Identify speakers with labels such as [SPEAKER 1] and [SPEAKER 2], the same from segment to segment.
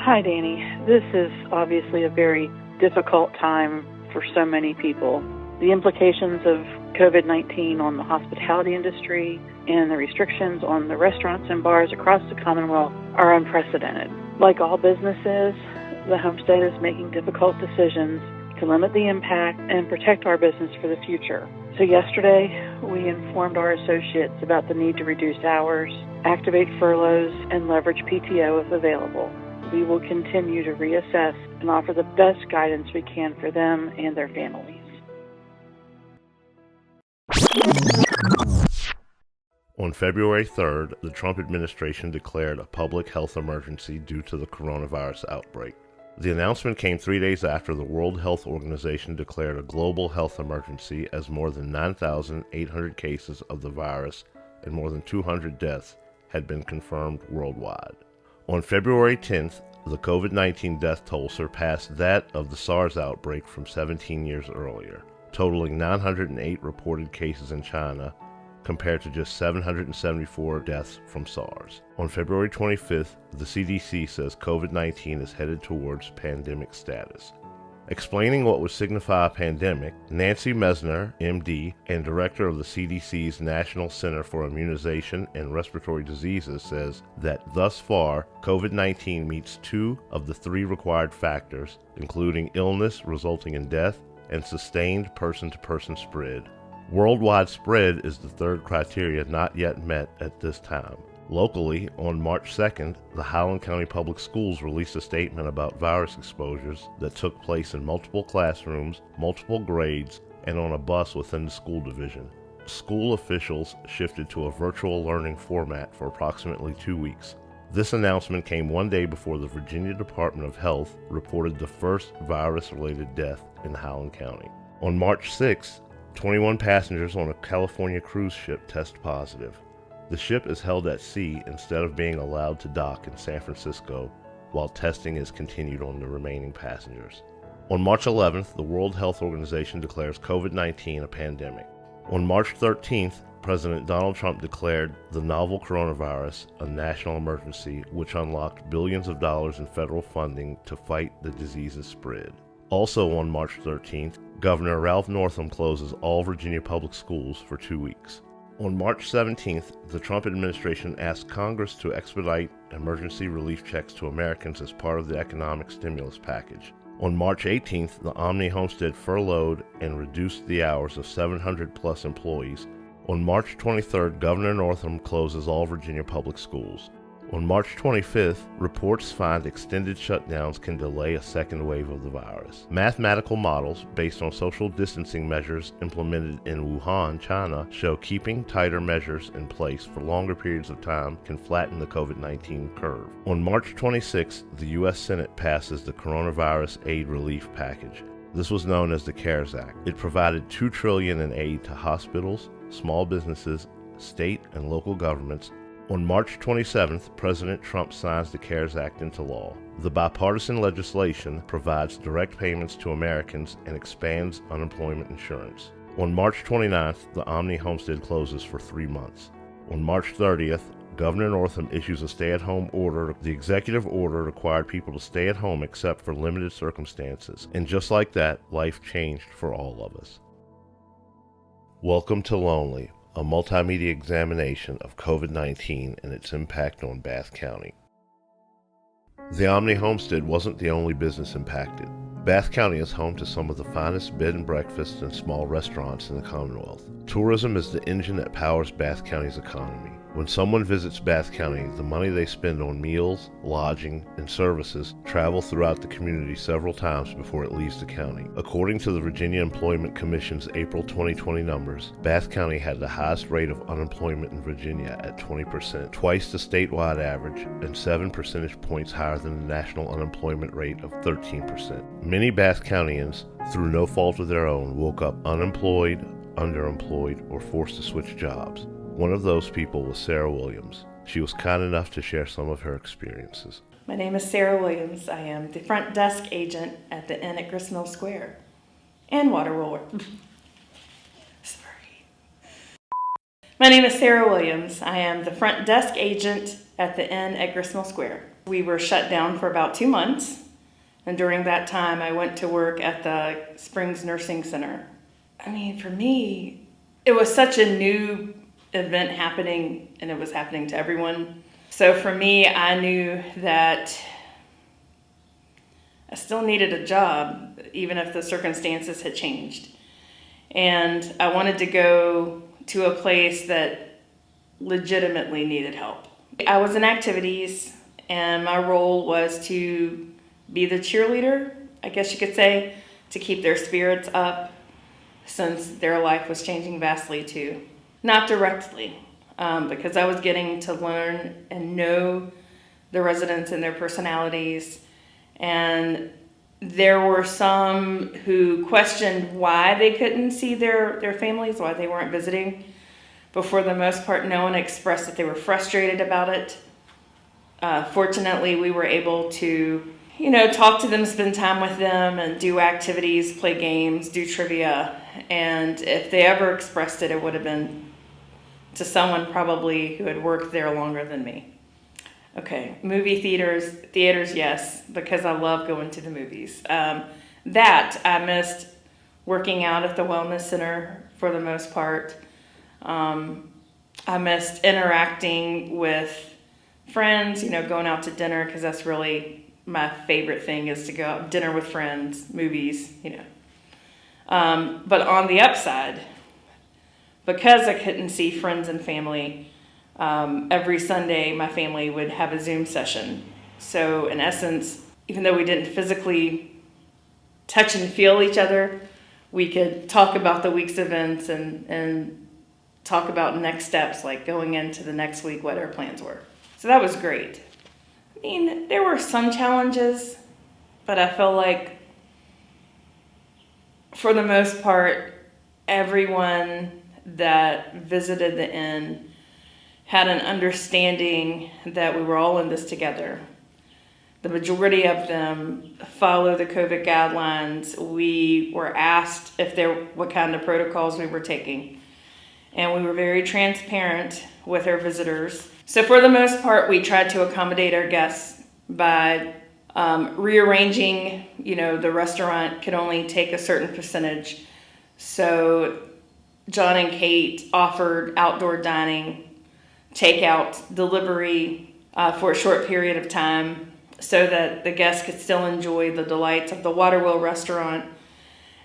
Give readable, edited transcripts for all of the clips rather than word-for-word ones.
[SPEAKER 1] Hi, Danny. This is obviously a very difficult time for so many people. The implications of COVID-19 on the hospitality industry and the restrictions on the restaurants and bars across the Commonwealth are unprecedented. Like all businesses, the homestead is making difficult decisions to limit the impact and protect our business for the future. So yesterday, we informed our associates about the need to reduce hours, activate furloughs, and leverage PTO if available. We will continue to reassess and offer the best guidance we can for them and their families.
[SPEAKER 2] On February 3rd, the Trump administration declared a public health emergency due to the coronavirus outbreak. The announcement came 3 days after the World Health Organization declared a global health emergency as more than 9,800 cases of the virus and more than 200 deaths had been confirmed worldwide. On February 10th, the COVID-19 death toll surpassed that of the SARS outbreak from 17 years earlier, totaling 908 reported cases in China, compared to just 774 deaths from SARS. On February 25th, the CDC says COVID-19 is headed towards pandemic status. Explaining what would signify a pandemic, Nancy Messner, MD, and director of the CDC's National Center for Immunization and Respiratory Diseases, says that thus far, COVID-19 meets 2 of the 3 required factors, including illness resulting in death and sustained person-to-person spread. Worldwide spread is the 3rd criteria not yet met at this time. Locally, on March 2nd, the Howland County Public Schools released a statement about virus exposures that took place in multiple classrooms, multiple grades, and on a bus within the school division. School officials shifted to a virtual learning format for approximately 2 weeks. This announcement came 1 day before the Virginia Department of Health reported the first virus-related death in Howland County. On March 6th, 21 passengers on a California cruise ship test positive. The ship is held at sea instead of being allowed to dock in San Francisco, while testing is continued on the remaining passengers. On March 11th, the World Health Organization declares COVID-19 a pandemic. On March 13th, President Donald Trump declared the novel coronavirus a national emergency, which unlocked billions of dollars in federal funding to fight the disease's spread. Also on March 13th, Governor Ralph Northam closes all Virginia public schools for 2 weeks. On March 17th, the Trump administration asked Congress to expedite emergency relief checks to Americans as part of the economic stimulus package. On March 18th, the Omni Homestead furloughed and reduced the hours of 700-plus employees. On March 23rd, Governor Northam closes all Virginia public schools. On March 25th, reports find extended shutdowns can delay a second wave of the virus. Mathematical models based on social distancing measures implemented in Wuhan, China, show keeping tighter measures in place for longer periods of time can flatten the COVID-19 curve. On March 26th, the U.S. Senate passes the Coronavirus Aid Relief Package. This was known as the CARES Act. It provided $2 trillion in aid to hospitals, small businesses, state and local governments. On March 27th, President Trump signs the CARES Act into law. The bipartisan legislation provides direct payments to Americans and expands unemployment insurance. On March 29th, the Omni Homestead closes for 3 months. On March 30th, Governor Northam issues a stay-at-home order. The executive order required people to stay at home except for limited circumstances. And just like that, life changed for all of us. Welcome to Lonely, a multimedia examination of COVID-19 and its impact on Bath County. The Omni Homestead wasn't the only business impacted. Bath County is home to some of the finest bed and breakfasts and small restaurants in the Commonwealth. Tourism is the engine that powers Bath County's economy. When someone visits Bath County, the money they spend on meals, lodging, and services travel throughout the community several times before it leaves the county. According to the Virginia Employment Commission's April 2020 numbers, Bath County had the highest rate of unemployment in Virginia at 20%, twice the statewide average, and 7 percentage points higher than the national unemployment rate of 13%. Many Bath Countyans, through no fault of their own, woke up unemployed, underemployed, or forced to switch jobs. One of those people was Sarah Williams. She was kind enough to share some of her experiences.
[SPEAKER 3] My name is Sarah Williams. I am the front desk agent at the Inn at Gristmill Square and water roller. Sorry. My name is Sarah Williams. I am the front desk agent at the inn at Gristmill Square. We were shut down for about 2 months, and during that time I went to work at the Springs Nursing Center. I mean, for me, it was such a new event happening, and it was happening to everyone. So for me, I knew that I still needed a job, even if the circumstances had changed. And I wanted to go to a place that legitimately needed help. I was in activities, and my role was to be the cheerleader, I guess you could say, to keep their spirits up, since their life was changing vastly too. Not directly, because I was getting to learn and know the residents and their personalities. And there were some who questioned why they couldn't see their families, why they weren't visiting. But for the most part, no one expressed that they were frustrated about it. Fortunately, we were able to, talk to them, spend time with them, and do activities, play games, do trivia. And if they ever expressed it, it would have been to someone probably who had worked there longer than me. Okay, movie theaters, yes, because I love going to the movies. That I missed working out at the wellness center for the most part. I missed interacting with friends, going out to dinner, because that's really my favorite thing, is to go out to dinner with friends, movies, But on the upside, because I couldn't see friends and family, every Sunday my family would have a Zoom session. So in essence, even though we didn't physically touch and feel each other, we could talk about the week's events and talk about next steps, like going into the next week, what our plans were. So that was great. I mean, there were some challenges, but I feel like for the most part, everyone that visited the inn had an understanding that we were all in this together. The majority of them follow the COVID guidelines. We were asked what kind of protocols we were taking, and we were very transparent with our visitors. So for the most part, we tried to accommodate our guests by rearranging, the restaurant could only take a certain percentage. So John and Kate offered outdoor dining, takeout, delivery for a short period of time, so that the guests could still enjoy the delights of the Waterwheel restaurant,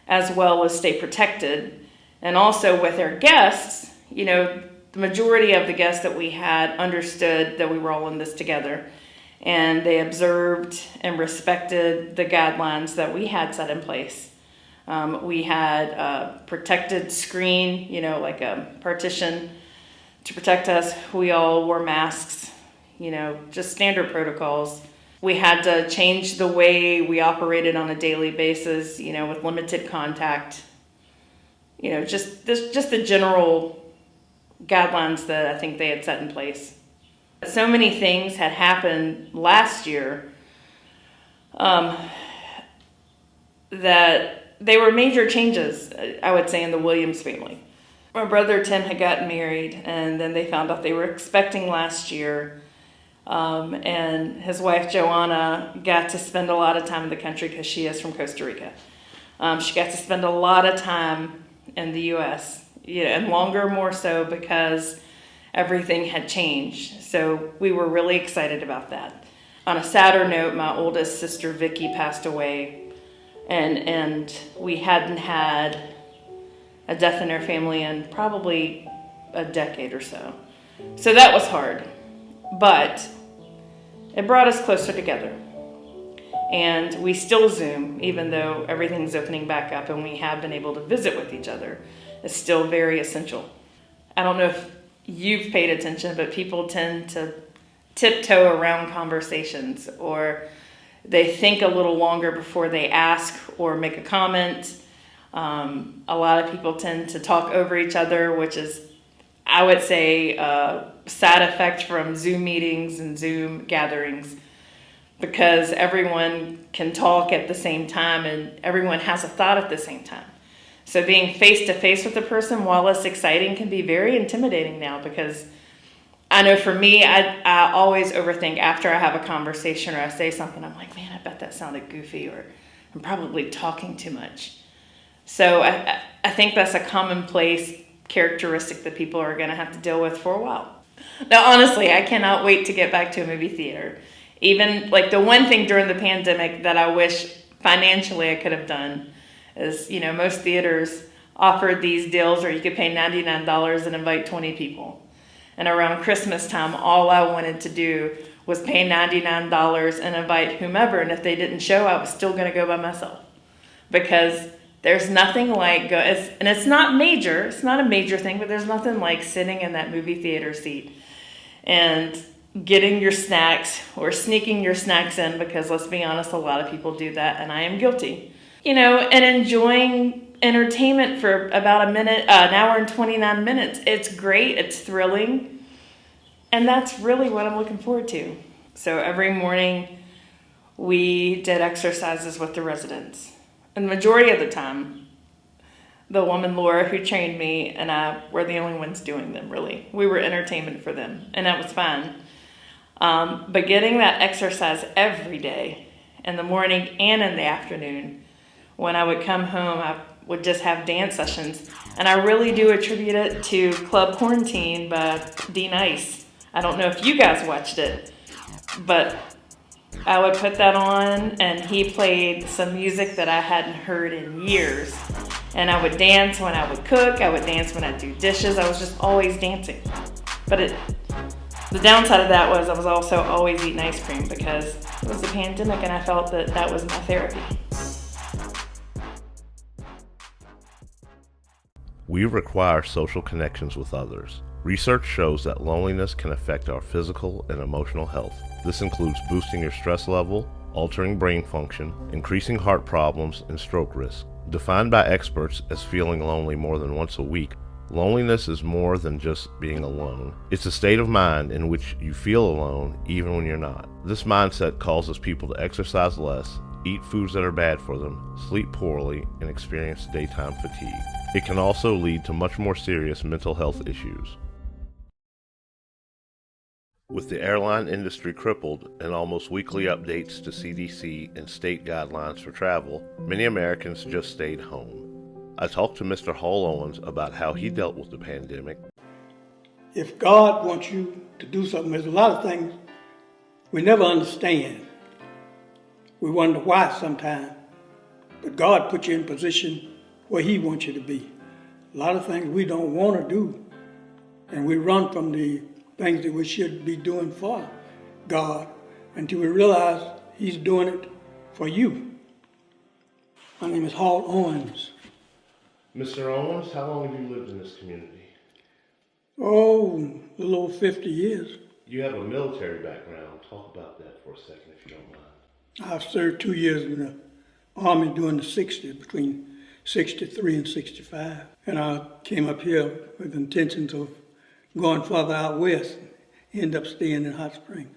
[SPEAKER 3] as well as stay protected. And also with our guests, the majority of the guests that we had understood that we were all in this together, and they observed and respected the guidelines that we had set in place. We had a protected screen, like a partition to protect us. We all wore masks, just standard protocols. We had to change the way we operated on a daily basis, with limited contact. Just the general guidelines that I think they had set in place. So many things had happened last year that they were major changes, I would say, in the Williams family. My brother Tim had gotten married, and then they found out they were expecting last year. And his wife Joanna got to spend a lot of time in the country because she is from Costa Rica. She got to spend a lot of time in the U.S., and longer more so because everything had changed. So we were really excited about that. On a sadder note, my oldest sister Vicky passed away, and we hadn't had a death in our family in probably a decade or so. So that was hard, but it brought us closer together. And we still Zoom, even though everything's opening back up and we have been able to visit with each other. It's still very essential. I don't know if you've paid attention, but people tend to tiptoe around conversations, or they think a little longer before they ask or make a comment. A lot of people tend to talk over each other, which is, I would say, a side effect from Zoom meetings and Zoom gatherings, because everyone can talk at the same time and everyone has a thought at the same time. So being face to face with a person, while it's exciting, can be very intimidating now, because I know for me, I always overthink after I have a conversation or I say something. I'm like, man, I bet that sounded goofy, or I'm probably talking too much. So I think that's a commonplace characteristic that people are going to have to deal with for a while. Now, honestly, I cannot wait to get back to a movie theater. Even like the one thing during the pandemic that I wish financially I could have done is, most theaters offered these deals where you could pay $99 and invite 20 people. And around Christmas time, all I wanted to do was pay $99 and invite whomever. And if they didn't show, I was still going to go by myself. Because there's nothing like, and it's not major, it's not a major thing, but there's nothing like sitting in that movie theater seat and getting your snacks or sneaking your snacks in, because let's be honest, a lot of people do that, and I am guilty. And enjoying entertainment for about an hour and 29 minutes. It's great, it's thrilling, and that's really what I'm looking forward to. So every morning we did exercises with the residents. And the majority of the time, the woman Laura who trained me and I were the only ones doing them, really. We were entertainment for them, and that was fine. But getting that exercise every day, in the morning and in the afternoon, when I would come home, I would just have dance sessions. And I really do attribute it to Club Quarantine by D Nice. I don't know if you guys watched it, but I would put that on, and he played some music that I hadn't heard in years. And I would dance when I would cook, I would dance when I'd do dishes. I was just always dancing. But the downside of that was I was also always eating ice cream, because it was the pandemic and I felt that was my therapy.
[SPEAKER 2] We require social connections with others. Research shows that loneliness can affect our physical and emotional health. This includes boosting your stress level, altering brain function, increasing heart problems, and stroke risk. Defined by experts as feeling lonely more than once a week, loneliness is more than just being alone. It's a state of mind in which you feel alone even when you're not. This mindset causes people to exercise less, eat foods that are bad for them, sleep poorly, and experience daytime fatigue. It can also lead to much more serious mental health issues. With the airline industry crippled and almost weekly updates to CDC and state guidelines for travel, many Americans just stayed home. I talked to Mr. Hal Owens about how he dealt with the pandemic.
[SPEAKER 4] If God wants you to do something, there's a lot of things we never understand. We wonder why sometimes. But God put you in a position where He wants you to be. A lot of things we don't want to do, and we run from the things that we should be doing for God until we realize He's doing it for you. My name is Hal Owens.
[SPEAKER 2] Mr. Owens, how long have you lived in this community?
[SPEAKER 4] Oh, a little over 50 years.
[SPEAKER 2] You have a military background. Talk about that for a second, if you don't mind.
[SPEAKER 4] I've served 2 years in the Army during the 60s, between 63 and 65. And I came up here with intentions of going further out west, end up staying in Hot Springs.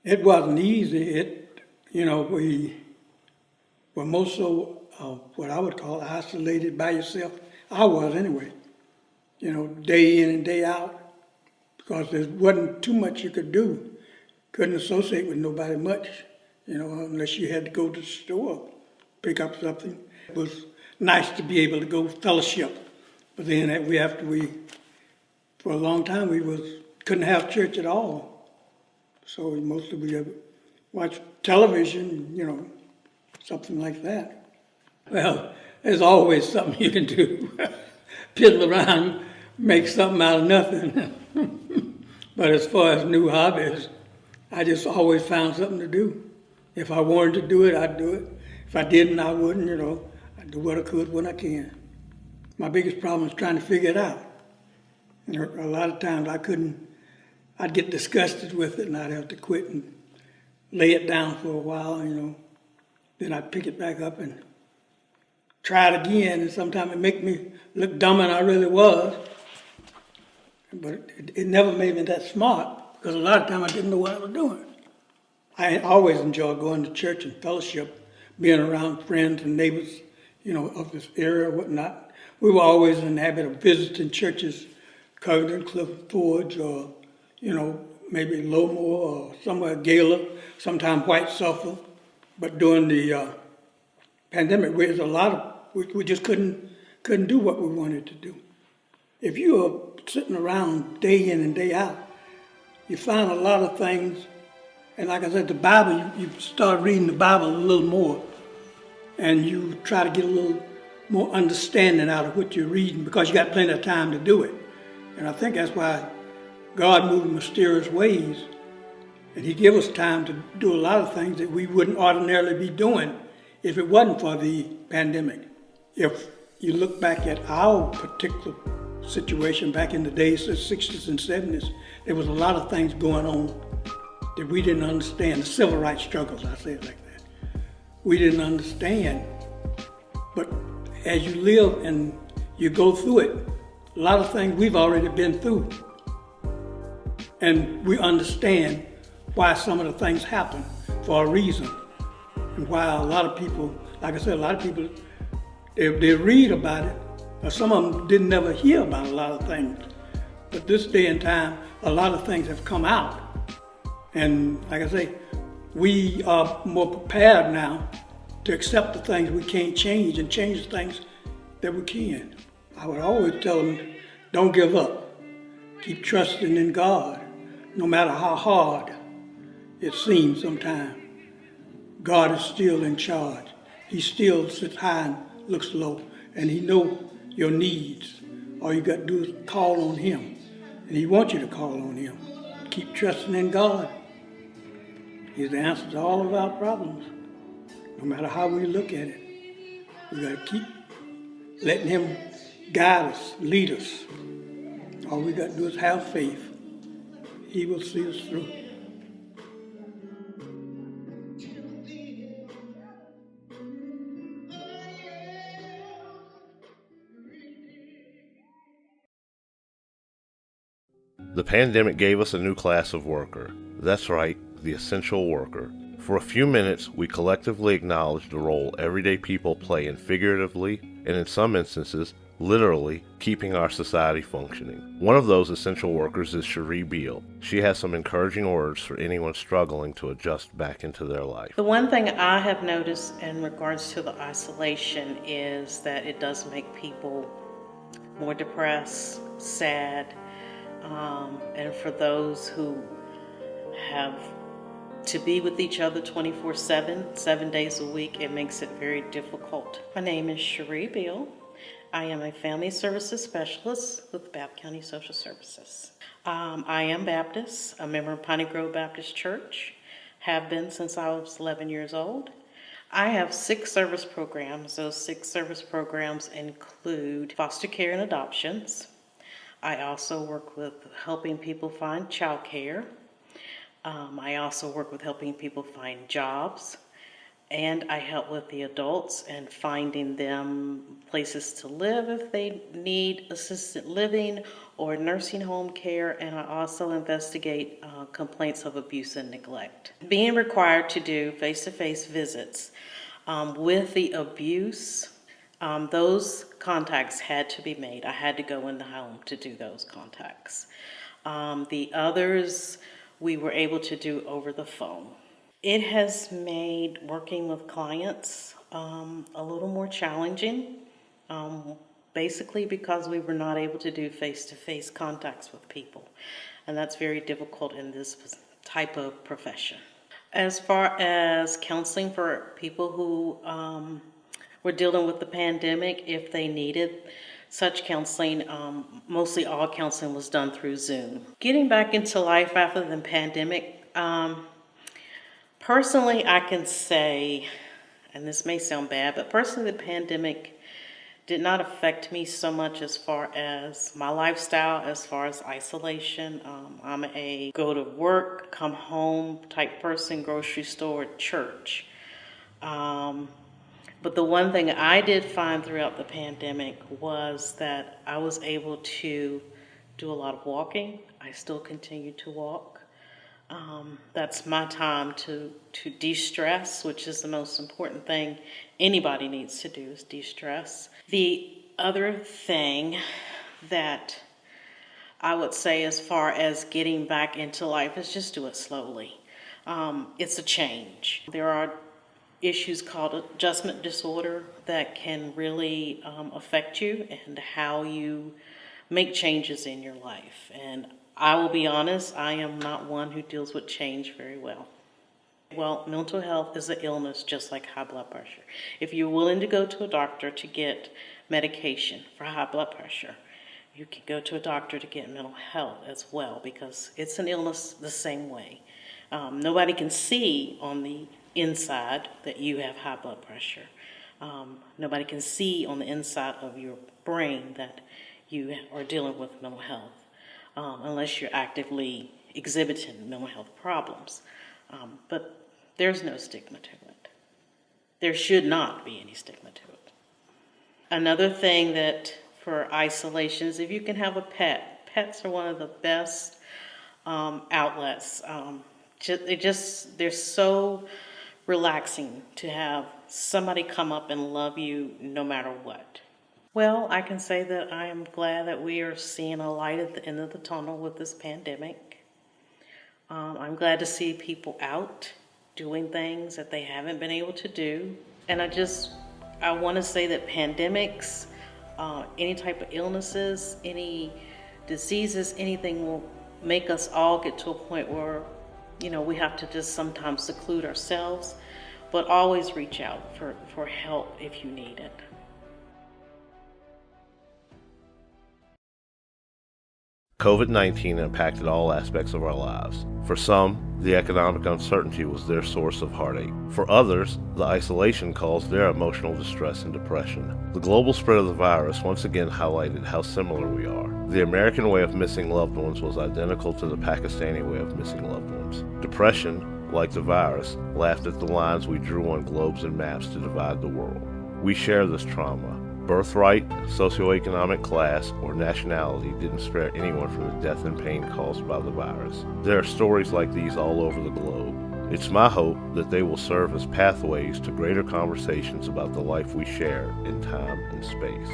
[SPEAKER 4] It wasn't easy. We were most so what I would call isolated by yourself. I was anyway, day in and day out, because there wasn't too much you could do. Couldn't associate with nobody much, unless you had to go to the store, pick up something. It was nice to be able to go fellowship, but then for a long time we couldn't have church at all. So mostly we watch television, something like that. Well, there's always something you can do. Piddle around, make something out of nothing. But as far as new hobbies, I just always found something to do. If I wanted to do it, I'd do it. If I didn't, I wouldn't, I'd do what I could when I can. My biggest problem is trying to figure it out. A lot of times I'd get disgusted with it and I'd have to quit and lay it down for a while, Then I'd pick it back up and try it again, and sometimes it make me look dumber than I really was. But it never made me that smart, because a lot of times I didn't know what I was doing. I always enjoyed going to church and fellowship, being around friends and neighbors, of this area or whatnot. We were always in the habit of visiting churches, Covington, Cliff Forge, or, maybe Loma or somewhere Gala, sometimes white sulfur. But during the pandemic, there's a lot of, we just couldn't do what we wanted to do. If you are sitting around day in and day out, you find a lot of things, and like I said, the Bible, you start reading the Bible a little more, and you try to get a little more understanding out of what you're reading because you got plenty of time to do it. And I think that's why God moved in mysterious ways, and He gave us time to do a lot of things that we wouldn't ordinarily be doing if it wasn't for the pandemic. If you look back at our particular situation back in the days of the 60s and 70s, there was a lot of things going on that we didn't understand. The civil rights struggles, I say it like that. We didn't understand. But as you live and you go through it, a lot of things we've already been through. And we understand why some of the things happen for a reason. And why a lot of people, like I said, a lot of people, they read about it, or some of them didn't never hear about a lot of things. But this day and time, a lot of things have come out. And like I say, we are more prepared now to accept the things we can't change and change the things that we can. I would always tell them, don't give up. Keep trusting in God, no matter how hard it seems sometimes. God is still in charge. He still sits high and looks low, and He knows your needs. All you got to do is call on Him, and He wants you to call on Him. Keep trusting in God. He's the answer to all of our problems, no matter how we look at it. We got to keep letting Him guide us, lead us. All we got to do is have faith. He will see us through.
[SPEAKER 2] The pandemic gave us a new class of worker. That's right, the essential worker. For a few minutes, we collectively acknowledged the role everyday people play in figuratively, and in some instances, literally, keeping our society functioning. One of those essential workers is Cherie Beale. She has some encouraging words for anyone struggling to adjust back into their life.
[SPEAKER 5] The one thing I have noticed in regards to the isolation is that it does make people more depressed, sad, and for those who have to be with each other 24/7, 7 days a week, it makes it very difficult. My name is Cherie Beale. I am a family services specialist with Bath County Social Services. I am Baptist, a member of Piney Grove Baptist Church, have been since I was 11 years old. I have 6 service programs. Those 6 service programs include foster care and adoptions. I also work with helping people find child care. I also work with helping people find jobs. And I help with the adults and finding them places to live if they need assisted living or nursing home care. And I also investigate complaints of abuse and neglect. Being required to do face-to-face visits with the abuse, those contacts had to be made. I had to go in the home to do those contacts. The others we were able to do over the phone. It has made working with clients a little more challenging, basically because we were not able to do face-to-face contacts with people. And that's very difficult in this type of profession. As far as counseling for people who were dealing with the pandemic, if they needed such counseling, mostly all counseling was done through Zoom. Getting back into life after the pandemic, personally, I can say, and this may sound bad, but personally the pandemic did not affect me so much as far as my lifestyle, as far as isolation. I'm a go to work, come home type person, grocery store, church. But the one thing I did find throughout the pandemic was that I was able to do a lot of walking. I still continue to walk. That's my time to de-stress, which is the most important thing anybody needs to do, is de-stress. The other thing that I would say as far as getting back into life is just do it slowly. It's a change. There are issues called adjustment disorder that can really affect you and how you make changes in your life. And I will be honest, I am not one who deals with change very well. Well, mental health is an illness just like high blood pressure. If you're willing to go to a doctor to get medication for high blood pressure, you can go to a doctor to get mental health as well, because it's an illness the same way. Nobody can see on the inside that you have high blood pressure. Nobody can see on the inside of your brain that you are dealing with mental health, unless you're actively exhibiting mental health problems. But there's no stigma to it. There should not be any stigma to it. Another thing that for isolation is if you can have a pet. Pets are one of the best outlets. They're so relaxing to have somebody come up and love you no matter what. Well, I can say that I am glad that we are seeing a light at the end of the tunnel with this pandemic. I'm glad to see people out doing things that they haven't been able to do. And I want to say that pandemics, any type of illnesses, any diseases, anything will make us all get to a point where, we have to just sometimes seclude ourselves, but always reach out for help if you need it.
[SPEAKER 2] COVID-19 impacted all aspects of our lives. For some, the economic uncertainty was their source of heartache. For others, the isolation caused their emotional distress and depression. The global spread of the virus once again highlighted how similar we are. The American way of missing loved ones was identical to the Pakistani way of missing loved ones. Depression, like the virus, laughed at the lines we drew on globes and maps to divide the world. We share this trauma. Birthright, socioeconomic class, or nationality didn't spare anyone from the death and pain caused by the virus. There are stories like these all over the globe. It's my hope that they will serve as pathways to greater conversations about the life we share in time and space.